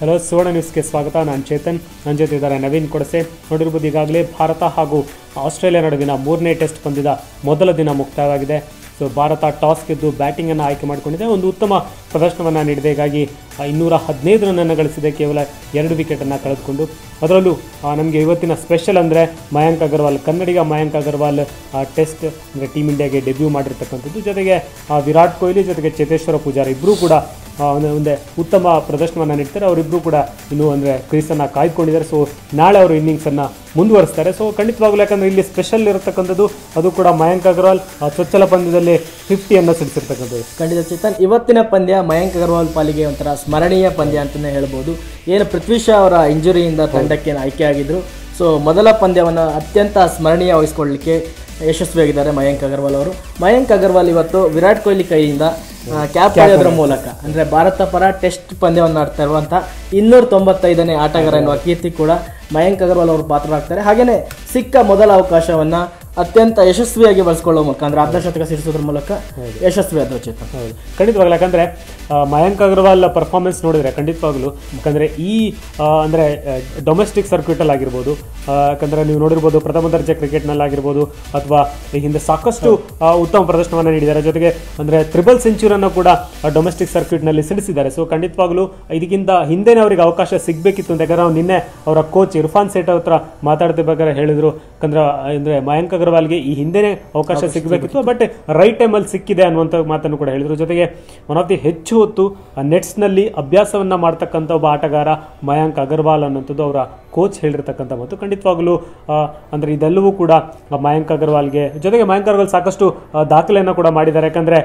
Hello ಸುವರ್ಣ ನ್ಯೂಸ್ಗೆ ಸ್ವಾಗತ. ನಾನು ಚೇತನ್. ನನ್ನ ಜೊತೆ ಇದ್ದಾರೆ ನವೀನ್ ಕೊಡಸೆ. ನೋಡಿರ್ಬೋದು, ಈಗಾಗಲೇ ಭಾರತ ಹಾಗೂ ಆಸ್ಟ್ರೇಲಿಯಾ ನಡುವಿನ ಮೂರನೇ ಟೆಸ್ಟ್ ಪಂದ್ಯದ ಮೊದಲ ದಿನ ಮುಕ್ತಾಯವಾಗಿದೆ. ಸೊ ಭಾರತ ಟಾಸ್ ಗೆದ್ದು ಬ್ಯಾಟಿಂಗನ್ನು ಆಯ್ಕೆ ಮಾಡಿಕೊಂಡಿದೆ. ಒಂದು ಉತ್ತಮ ಪ್ರದರ್ಶನವನ್ನು ನೀಡಿದೆ. ಹೀಗಾಗಿ 215 ರನ್ನನ್ನು ಗಳಿಸಿದೆ, ಕೇವಲ 2 ವಿಕೆಟನ್ನು ಕಳೆದುಕೊಂಡು. ಅದರಲ್ಲೂ ನಮಗೆ ಇವತ್ತಿನ ಸ್ಪೆಷಲ್ ಅಂದರೆ ಮಯಾಂಕ್ ಅಗರ್ವಾಲ್, ಕನ್ನಡಿಗ ಮಯಾಂಕ್ ಅಗರ್ವಾಲ್ ಟೆಸ್ಟ್ ಅಂದರೆ ಟೀಮ್ ಇಂಡಿಯಾಗೆ ಡೆಬ್ಯೂ ಮಾಡಿರ್ತಕ್ಕಂಥದ್ದು. ಜೊತೆಗೆ ವಿರಾಟ್ ಕೊಹ್ಲಿ ಜೊತೆಗೆ ಚೇತೇಶ್ವರ ಪೂಜಾರ ಇಬ್ಬರೂ ಕೂಡ ಒಂದೇ ಉತ್ತಮ ಪ್ರದರ್ಶನವನ್ನು ನೀಡ್ತಾರೆ. ಅವರಿಬ್ಬರು ಕೂಡ ಇನ್ನೂ ಅಂದರೆ ಕ್ರೀಸನ್ನು ಕಾಯ್ದುಕೊಂಡಿದ್ದಾರೆ. ಸೊ ನಾಳೆ ಅವರು ಇನ್ನಿಂಗ್ಸನ್ನು ಮುಂದುವರಿಸ್ತಾರೆ. ಸೊ ಖಂಡಿತವಾಗಲೂ, ಯಾಕಂದರೆ ಇಲ್ಲಿ ಸ್ಪೆಷಲ್ ಇರತಕ್ಕಂಥದ್ದು ಅದು ಕೂಡ ಮಯಾಂಕ್ ಅಗರ್ವಾಲ್ ಚೊಚ್ಚಲ ಪಂದ್ಯದಲ್ಲಿ 50 ಸಿಡಿಸಿರ್ತಕ್ಕಂಥದ್ದು. ಖಂಡಿತ ಚೇತನ್, ಇವತ್ತಿನ ಪಂದ್ಯ ಮಯಾಂಕ್ ಅಗರ್ವಾಲ್ ಪಾಲಿಗೆ ಒಂಥರ ಸ್ಮರಣೀಯ ಪಂದ್ಯ ಅಂತಲೇ ಹೇಳ್ಬೋದು. ಏನು ಪೃಥ್ವಿ ಶಾ ಅವರ ಇಂಜುರಿಯಿಂದ ತಂಡಕ್ಕೆ ಆಯ್ಕೆಯಾಗಿದ್ದರು. ಸೊ ಮೊದಲ ಪಂದ್ಯವನ್ನು ಅತ್ಯಂತ ಸ್ಮರಣೀಯವಾಗಿಸಿಕೊಳ್ಳಲಿಕ್ಕೆ ಯಶಸ್ವಿಯಾಗಿದ್ದಾರೆ ಮಯಾಂಕ್ ಅಗರ್ವಾಲ್ ಅವರು. ಮಯಾಂಕ್ ಅಗರ್ವಾಲ್ ಇವತ್ತು ವಿರಾಟ್ ಕೊಹ್ಲಿ ಕೈಯಿಂದ ಕ್ಯಾಪ್ ಪಡೆಯೋದ್ರ ಮೂಲಕ ಅಂದರೆ ಭಾರತ ಪರ ಟೆಸ್ಟ್ ಪಂದ್ಯವನ್ನು ಆಡ್ತಾ ಇರುವಂಥ 295ನೇ ಆಟಗಾರ ಎನ್ನುವ ಕೀರ್ತಿ ಕೂಡ ಮಯಾಂಕ್ ಅಗರ್ವಾಲ್ ಅವರು ಪಾತ್ರರಾಗ್ತಾರೆ. ಹಾಗೆಯೇ ಸಿಕ್ಕ ಮೊದಲ ಅವಕಾಶವನ್ನು ಅತ್ಯಂತ ಯಶಸ್ವಿಯಾಗಿ ಬಳಸ್ಕೊಳ್ಳೋ ಮೂಲಕ ಅಂದರೆ ಅರ್ಧಶತಕ ಸಿಡಿಸೋದ್ರ ಮೂಲಕ ಯಶಸ್ವಿಯಾದ ಚೇತನ್. ಹೌದು, ಖಂಡಿತವಾಗ್ಲೂ. ಯಾಕಂದರೆ ಮಯಾಂಕ್ ಅಗರ್ವಾಲ್ ಪರ್ಫಾರ್ಮೆನ್ಸ್ ನೋಡಿದರೆ ಖಂಡಿತವಾಗ್ಲೂ, ಯಾಕಂದರೆ ಈ ಅಂದರೆ ಡೊಮೆಸ್ಟಿಕ್ ಸರ್ಕ್ಯೂಟಲ್ಲಿ ಆಗಿರ್ಬೋದು, ಯಾಕಂದರೆ ನೀವು ನೋಡಿರ್ಬೋದು ಪ್ರಥಮ ದರ್ಜೆ ಕ್ರಿಕೆಟ್ನಲ್ಲಾಗಿರ್ಬೋದು ಅಥವಾ ಈ ಹಿಂದೆ ಸಾಕಷ್ಟು ಉತ್ತಮ ಪ್ರದರ್ಶನವನ್ನು ನೀಡಿದ್ದಾರೆ. ಜೊತೆಗೆ ಅಂದರೆ ಟ್ರಿಬಲ್ ಸೆಂಚುರಿಯನ್ನು ಕೂಡ ಡೊಮೆಸ್ಟಿಕ್ ಸರ್ಕ್ಯೂಟ್ನಲ್ಲಿ ಸಿಡಿಸಿದ್ದಾರೆ. ಸೊ ಖಂಡಿತವಾಗ್ಲೂ ಇದಕ್ಕಿಂತ ಹಿಂದೆನೇ ಅವರಿಗೆ ಅವಕಾಶ ಸಿಗಬೇಕಿತ್ತು ಅಂತ, ಯಾಕಂದರೆ ನಾವು ನಿನ್ನೆ ಅವರ ಕೋಚ್ ಇರ್ಫಾನ್ ಸೇಠ್ ಹತ್ರ ಮಾತಾಡ್ತಿರ್ಬೇಕಾದ್ರೆ ಹೇಳಿದರು. ಯಾಕಂದರೆ ಅಂದರೆ ಮಯಾಂಕ್ ಅಗರ್ವಾಲ್ಗೆ ಈ ಹಿಂದೆನೇ ಅವಕಾಶ ಸಿಗಬೇಕಿತ್ತು, ಬಟ್ ರೈಟ್ ಟೈಮಲ್ಲಿ ಸಿಕ್ಕಿದೆ ಅನ್ನುವಂಥ ಮಾತನ್ನು ಕೂಡ ಹೇಳಿದರು. ಜೊತೆಗೆ ಒನ್ ಆಫ್ ದಿ ಹೆಚ್ಚು ಹೊತ್ತು ನೆಟ್ಸ್ನಲ್ಲಿ ಅಭ್ಯಾಸವನ್ನು ಮಾಡ್ತಕ್ಕಂಥ ಒಬ್ಬ ಆಟಗಾರ ಮಯಾಂಕ್ ಅಗರ್ವಾಲ್ ಅನ್ನೋಂಥದ್ದು ಅವರ ಕೋಚ್ ಹೇಳಿರ್ತಕ್ಕಂಥ ಮಾತು. ಖಂಡಿತವಾಗಲೂ ಅಂದರೆ ಇದೆಲ್ಲವೂ ಕೂಡ ಮಯಾಂಕ್ ಅಗರ್ವಾಲ್ಗೆ, ಜೊತೆಗೆ ಮಯಾಂಕ್ ಅಗರ್ವಾಲ್ ಸಾಕಷ್ಟು ದಾಖಲೆಯನ್ನು ಕೂಡ ಮಾಡಿದ್ದಾರೆ. ಯಾಕಂದರೆ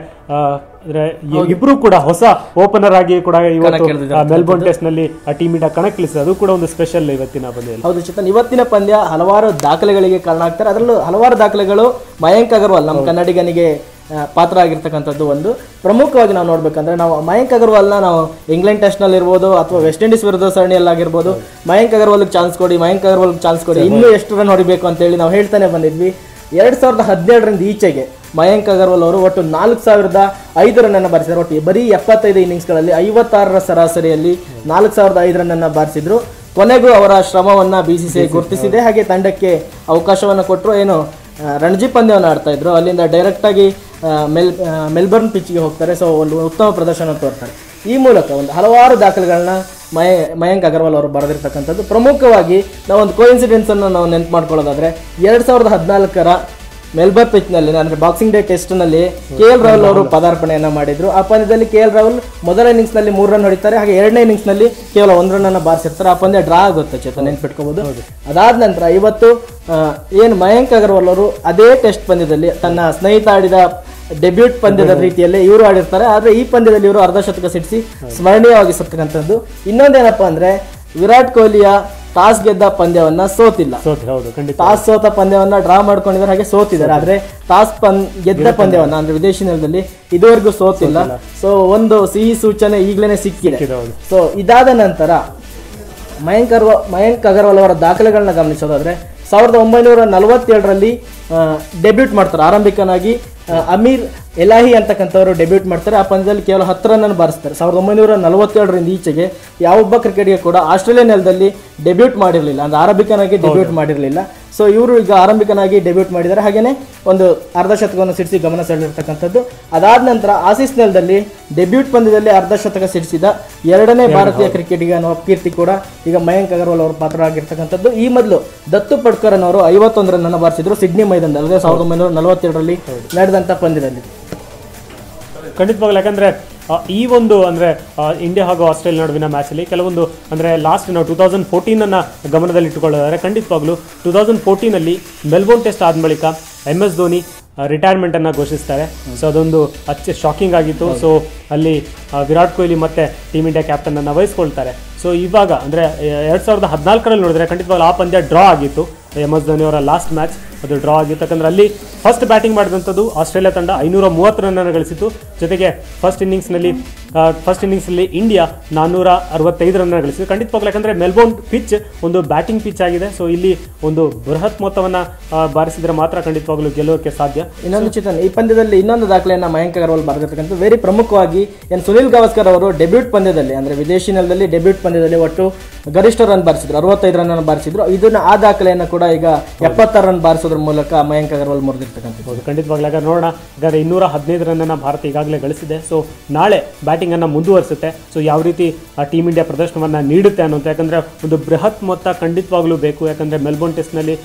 ಇಬ್ಬರು ಕೂಡ ಹೊಸ ಓಪನರ್ ಆಗಿ ಕೂಡ ಇವತ್ತು ಮೆಲ್ಬೋರ್ನ್ ಟೆಸ್ಟ್ ನಲ್ಲಿ ಟೀಮ್ ಇಂಡಿಯಾ ಕಣಕ್ಕಿಳಿಸಿದೆ. ಅದು ಕೂಡ ಒಂದು ಸ್ಪೆಷಲ್ ಇವತ್ತಿನ ಪಂದ್ಯ. ಹೌದು ಚೇತನ್, ಇವತ್ತಿನ ಪಂದ್ಯ ಹಲವಾರು ದಾಖಲೆಗಳಿಗೆ ಕಾರಣ ಆಗ್ತಾರೆ. ಅದರಲ್ಲೂ ಹಲವಾರು ದಾಖಲೆಗಳು ಮಯಾಂಕ್ ಅಗರ್ವಾಲ್ ನಮ್ಮ ಕನ್ನಡಿಗನಿಗೆ ಪಾತ್ರ ಆಗಿರ್ತಕ್ಕಂಥದ್ದು. ಒಂದು ಪ್ರಮುಖವಾಗಿ ನಾವು ನೋಡ್ಬೇಕಂದ್ರೆ, ನಾವು ಮಯಾಂಕ್ ಅಗರ್ವಾಲ್ನ ನಾವು ಇಂಗ್ಲೆಂಡ್ ಟೆಸ್ಟ್ನಲ್ಲಿ ಇರ್ಬೋದು ಅಥವಾ ವೆಸ್ಟ್ ಇಂಡೀಸ್ ವಿರುದ್ಧ ಸರಣಿಯಲ್ಲಾಗಿರ್ಬೋದು, ಮಯಾಂಕ್ ಅಗರ್ವಾಲ್ಗೆ ಚಾನ್ಸ್ ಕೊಡಿ, ಮಯಾಂಕ್ ಅಗರ್ವಾಲ್ಗೆ ಚಾನ್ಸ್ ಕೊಡಿ, ಇನ್ನೂ ಎಷ್ಟು ರನ್ ಹೊಡಿಬೇಕು ಅಂತೇಳಿ ನಾವು ಹೇಳ್ತಾನೆ ಬಂದಿದ್ವಿ. 2017ರಿಂದ ಈಚೆಗೆ ಮಯಾಂಕ್ ಅಗರ್ವಾಲ್ ಅವರು ಒಟ್ಟು 4005 ರನ್ನನ್ನು ಬಾರಿಸಿದ್ದಾರೆ. ಒಟ್ಟು ಬರೀ 75 ಇನ್ನಿಂಗ್ಸ್ಗಳಲ್ಲಿ 56ರ ಸರಾಸರಿಯಲ್ಲಿ 4005 ರನ್ನನ್ನು ಬಾರಿಸಿದ್ರು. ಕೊನೆಗೂ ಅವರ ಶ್ರಮವನ್ನು BCCI ಗುರುತಿಸಿದೆ. ಹಾಗೆ ತಂಡಕ್ಕೆ ಅವಕಾಶವನ್ನು ಕೊಟ್ಟರು. ಏನು ರಣಜಿ ಪಂದ್ಯವನ್ನು ಆಡ್ತಾ ಇದ್ರು, ಅಲ್ಲಿಂದ ಡೈರೆಕ್ಟಾಗಿ ಮೆಲ್ಬರ್ನ್ ಪಿಚ್ಗೆ ಹೋಗ್ತಾರೆ. ಸೊ ಒಂದು ಉತ್ತಮ ಪ್ರದರ್ಶನ ತೋರ್ತಾರೆ. ಈ ಮೂಲಕ ಒಂದು ಹಲವಾರು ದಾಖಲೆಗಳನ್ನ ಮಯಾಂಕ್ ಅಗರ್ವಾಲ್ ಅವರು ಬರೆದಿರ್ತಕ್ಕಂಥದ್ದು. ಪ್ರಮುಖವಾಗಿ ನಾವು ಒಂದು ಕೋಇನ್ಸಿಡೆನ್ಸನ್ನು ನಾವು ನೆನಪು ಮಾಡ್ಕೊಳ್ಳೋದಾದರೆ, 2014ರ ಮೆಲ್ಬರ್ನ್ ಪಿಚ್ನಲ್ಲಿ ಅಂದರೆ ಬಾಕ್ಸಿಂಗ್ ಡೇ ಟೆಸ್ಟ್ನಲ್ಲಿ KL ರಾಹುಲ್ ಅವರು ಪದಾರ್ಪಣೆಯನ್ನು ಮಾಡಿದ್ರು. ಆ ಪಂದ್ಯದಲ್ಲಿ KL ರಾಹುಲ್ ಮೊದಲ ಇನ್ನಿಂಗ್ಸ್ನಲ್ಲಿ 3 ರನ್ ಹೊಡಿತಾರೆ. ಹಾಗೆ ಎರಡನೇ ಇನ್ನಿಂಗ್ಸ್ನಲ್ಲಿ ಕೇವಲ 1 ರನ್ನನ್ನು ಬಾರಿಸಿರ್ತಾರೆ. ಆ ಪಂದ್ಯ ಡ್ರಾ ಆಗುತ್ತೆ ಚೇತನ್, ನೆನ್ಪಿಟ್ಕೋಬಹುದು. ಅದಾದ ನಂತರ ಇವತ್ತು ಏನು ಮಯಾಂಕ್ ಅಗರ್ವಾಲ್ ಅವರು ಅದೇ ಟೆಸ್ಟ್ ಪಂದ್ಯದಲ್ಲಿ ತನ್ನ ಸ್ನೇಹಿತ ಆಡಿದ ಡೆಬ್ಯೂಟ್ ಪಂದ್ಯದ ರೀತಿಯಲ್ಲೇ ಇವರು ಆಡಿರ್ತಾರೆ. ಆದರೆ ಈ ಪಂದ್ಯದಲ್ಲಿ ಇವರು ಅರ್ಧಶತಕ ಸಿಡಿಸಿ ಸ್ಮರಣೀಯವಾಗಿರ್ತಕ್ಕಂಥದ್ದು. ಇನ್ನೊಂದೇನಪ್ಪ ಅಂದರೆ, ವಿರಾಟ್ ಕೊಹ್ಲಿಯ ಟಾಸ್ ಗೆದ್ದ ಪಂದ್ಯವನ್ನ ಸೋತಿಲ್ಲ. ಟಾಸ್ ಸೋತ ಪಂದ್ಯವನ್ನ ಡ್ರಾ ಮಾಡ್ಕೊಂಡಿದ್ದಾರೆ, ಹಾಗೆ ಸೋತಿದ್ದಾರೆ. ಆದ್ರೆ ಟಾಸ್ ಗೆದ್ದ ಪಂದ್ಯವನ್ನ ಅಂದ್ರೆ ವಿದೇಶಿ ನೆಲದಲ್ಲಿ ಇದುವರೆಗೂ ಸೋತಿಲ್ಲ. ಸೊ ಒಂದು ಸಿಹಿ ಸೂಚನೆ ಈಗಲೇ ಸಿಕ್ಕಿದೆ. ಸೊ ಇದಾದ ನಂತರ ಮಯಾಂಕ್ ಅಗರ್ವಾಲ್ ಅವರ ದಾಖಲೆಗಳನ್ನ ಗಮನಿಸೋದಾದ್ರೆ, 1947ರಲ್ಲಿ ಡೆಬ್ಯೂಟ್ ಮಾಡ್ತಾರೆ. ಆರಂಭಿಕನಾಗಿ ಅಮೀರ್ ಎಲಾಹಿ ಅಂತಕ್ಕಂಥವ್ರು ಡೆಬ್ಯೂಟ್ ಮಾಡ್ತಾರೆ. ಆ ಪಂದ್ಯದಲ್ಲಿ ಕೇವಲ 10 ರನ್ನನ್ನು ಬಾರಿಸ್ತಾರೆ. 1947ರಿಂದ ಈಚೆಗೆ ಯಾವೊಬ್ಬ ಕ್ರಿಕೆಟ್ಗೆ ಕೂಡ ಆಸ್ಟ್ರೇಲಿಯಾ ನೆಲದಲ್ಲಿ ಡೆಬ್ಯೂಟ್ ಮಾಡಿರಲಿಲ್ಲ, ಅಂದರೆ ಆರಂಭಿಕನಾಗಿ ಡೆಬ್ಯೂಟ್ ಮಾಡಿರಲಿಲ್ಲ. ಸೊ ಇವರು ಈಗ ಆರಂಭಿಕನಾಗಿ ಡೆಬ್ಯೂಟ್ ಮಾಡಿದ್ದಾರೆ. ಹಾಗೆಯೇ ಒಂದು ಅರ್ಧಶತಕವನ್ನು ಸಿಡಿಸಿ ಗಮನ ಸೆಳೆದಿರ್ತಕ್ಕಂಥದ್ದು. ಅದಾದ ನಂತರ ಆಸೀಸ್ ನೆಲದಲ್ಲಿ ಡೆಬ್ಯೂಟ್ ಪಂದ್ಯದಲ್ಲಿ ಅರ್ಧಶತಕ ಸಿಡಿಸಿದ 2ನೇ ಭಾರತೀಯ ಕ್ರಿಕೆಟಿಗ ಅನ್ನುವ ಕೀರ್ತಿ ಕೂಡ ಈಗ ಮಯಾಂಕ್ ಅಗರ್ವಾಲ್ ಅವರು ಪಾತ್ರರಾಗಿರ್ತಕ್ಕಂಥದ್ದು. ಈ ಮೊದಲು ದತ್ತು ಪಡ್ಕರ್ ಅವರು 51 ರನ್ನನ್ನು ಬಾರಿಸಿದ್ರು ಸಿಡ್ನಿ ಮೈದಾನದಲ್ಲಿ, 1942ರಲ್ಲಿ ನಡೆದಂಥ ಪಂದ್ಯದಲ್ಲಿ. ಖಂಡಿತವಾಗ್ಲೂ, ಯಾಕಂದರೆ ಈ ಒಂದು ಅಂದರೆ ಇಂಡಿಯಾ ಹಾಗೂ ಆಸ್ಟ್ರೇಲಿಯಾ ನಡುವಿನ ಮ್ಯಾಚಲ್ಲಿ ಕೆಲವೊಂದು ಅಂದರೆ ಲಾಸ್ಟ್ ನಾವು 2014 ಗಮನದಲ್ಲಿಟ್ಟುಕೊಳ್ಳೋದಾದರೆ, ಖಂಡಿತವಾಗ್ಲೂ 2014ನಲ್ಲಿ ಮೆಲ್ಬೋರ್ನ್ ಟೆಸ್ಟ್ ಆದ ಬಳಿಕ MS ಧೋನಿ ರಿಟೈರ್ಮೆಂಟನ್ನು ಘೋಷಿಸ್ತಾರೆ. ಸೊ ಅದೊಂದು ಶಾಕಿಂಗ್ ಆಗಿತ್ತು. ಸೊ ಅಲ್ಲಿ ವಿರಾಟ್ ಕೊಹ್ಲಿ ಮತ್ತು ಟೀಮ್ ಇಂಡಿಯಾ ಕ್ಯಾಪ್ಟನನ್ನು ವಹಿಸ್ಕೊಳ್ತಾರೆ. ಸೊ ಇವಾಗ ಅಂದರೆ 2014ರಲ್ಲಿ ನೋಡಿದ್ರೆ ಖಂಡಿತವಾಗ್ಲೂ ಆ ಪಂದ್ಯ ಡ್ರಾ ಆಗಿತ್ತು MS ಧೋನಿ ಅವರ ಲಾಸ್ಟ್ ಮ್ಯಾಚ್. ಅದು ಡ್ರಾ ಆಗಿತ್ತು. ಯಾಕಂದರೆ ಅಲ್ಲಿ ಫಸ್ಟ್ ಬ್ಯಾಟಿಂಗ್ ಮಾಡಿದಂಥದ್ದು ಆಸ್ಟ್ರೇಲಿಯಾ ತಂಡ 530 ರನ್ನನ್ನು ಗಳಿಸಿತು. ಜೊತೆಗೆ ಫಸ್ಟ್ ಇನ್ನಿಂಗ್ಸ್ನಲ್ಲಿ ಇಂಡಿಯಾ 465 ರನ್ ಗಳಿಸಿತು. ಖಂಡಿತವಾಗ್ಲೂ ಯಾಕಂದರೆ ಮೆಲ್ಬೋರ್ನ್ ಪಿಚ್ ಒಂದು ಬ್ಯಾಟಿಂಗ್ ಪಿಚ್ ಆಗಿದೆ. ಸೊ ಇಲ್ಲಿ ಒಂದು ಬೃಹತ್ ಮೊತ್ತವನ್ನು ಬಾರಿಸಿದರೆ ಮಾತ್ರ ಖಂಡಿತವಾಗ್ಲೂ ಗೆಲ್ಲೋಕೆ ಸಾಧ್ಯ. ಇನ್ನೊಂದು ಚಿತ್ರಣ, ಈ ಪಂದ್ಯದಲ್ಲಿ ಇನ್ನೊಂದು ದಾಖಲೆಯನ್ನು ಮಯಾಂಕ್ ಅಗರ್ವಾಲ್ ಬರೆದಿರ್ತಕ್ಕಂಥ ವೆರಿ ಪ್ರಮುಖವಾಗಿ ಸುನಿಲ್ ಗವಾಸ್ಕರ್ ಅವರು ಡೆಬ್ಯೂಟ್ ಪಂದ್ಯದಲ್ಲಿ ಅಂದರೆ ವಿದೇಶಿ ನೆಲದಲ್ಲಿ ಡೆಬ್ಯೂಟ್ ಪಂದ್ಯದಲ್ಲಿ ಒಟ್ಟು ಗರಿಷ್ಠ ರನ್ ಬಾರಿಸಿದ್ರು, 65 ರನ್ ಬಾರಿಸಿದ್ರು. ಇದನ್ನ ಆ ದಾಖಲೆಯನ್ನು ಕೂಡ ಈಗ 76 ರನ್ ಬಾರಿಸೋದ್ರ ಮೂಲಕ ಮಯಾಂಕ್ ಅಗರ್ವಾಲ್ ಮುರಿದಿರ್ತಕ್ಕಂಥದ್ದು. ಖಂಡಿತವಾಗ್ಲೂ ನೋಡೋಣ. ಹಾಗಾದ್ರೆ 215 ರನ್ನನ್ನು ಭಾರತ ಈಗಾಗಲೇ ಗಳಿಸಿದೆ. ಸೊ ನಾಳೆ ಬ್ಯಾಟಿಂಗ್ ಅನ್ನು ಮುಂದುವರಿಸುತ್ತೆ. ಸೊ ಯಾವ ರೀತಿ ಟೀಮ್ ಇಂಡಿಯಾ ಪ್ರದರ್ಶನವನ್ನ ನೀಡುತ್ತೆ ಅನ್ನೋದು, ಯಾಕಂದ್ರೆ ಒಂದು ಬೃಹತ್ ಮೊತ್ತ ಖಂಡಿತವಾಗ್ಲೂ ಬೇಕು. ಯಾಕಂದ್ರೆ ಮೆಲ್ಬೋರ್ನ್ ಟೆಸ್ಟ್ನಲ್ಲಿ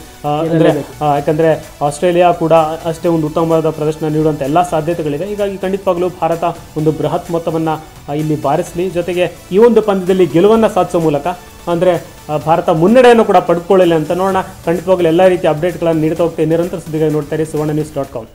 ಯಾಕಂದ್ರೆ ಆಸ್ಟ್ರೇಲಿಯಾ ಕೂಡ ಅಷ್ಟೇ ಒಂದು ಉತ್ತಮವಾದ ಪ್ರದರ್ಶನ ನೀಡುವಂಥ ಎಲ್ಲ ಸಾಧ್ಯತೆಗಳಿದೆ. ಹೀಗಾಗಿ ಖಂಡಿತವಾಗ್ಲೂ ಭಾರತ ಒಂದು ಬೃಹತ್ ಮೊತ್ತವನ್ನ ಇಲ್ಲಿ ಬಾರಿಸಲಿ. ಜೊತೆಗೆ ಈ ಒಂದು ಪಂದ್ಯದಲ್ಲಿ ಗೆಲುವನ್ನು ಸಾಧಿಸೋ ಮೂಲಕ ಅಂದರೆ ಭಾರತ ಮುನ್ನಡೆಯನ್ನು ಕೂಡ ಪಡ್ಕೊಳ್ಳಲಿ ಅಂತ ನೋಡೋಣ. ಖಂಡಿತವಾಗ್ಲೂ ಎಲ್ಲ ರೀತಿಯ ಅಪ್ಡೇಟ್ಗಳನ್ನು ನೀಡ್ತಾ ಹೋಗ್ತೇವೆ. ನಿರಂತರ ಸುದ್ದಿಗಾಗಿ ನೋಡ್ತಾರೆ ಸುವರ್ಣ ನ್ಯೂಸ್.com.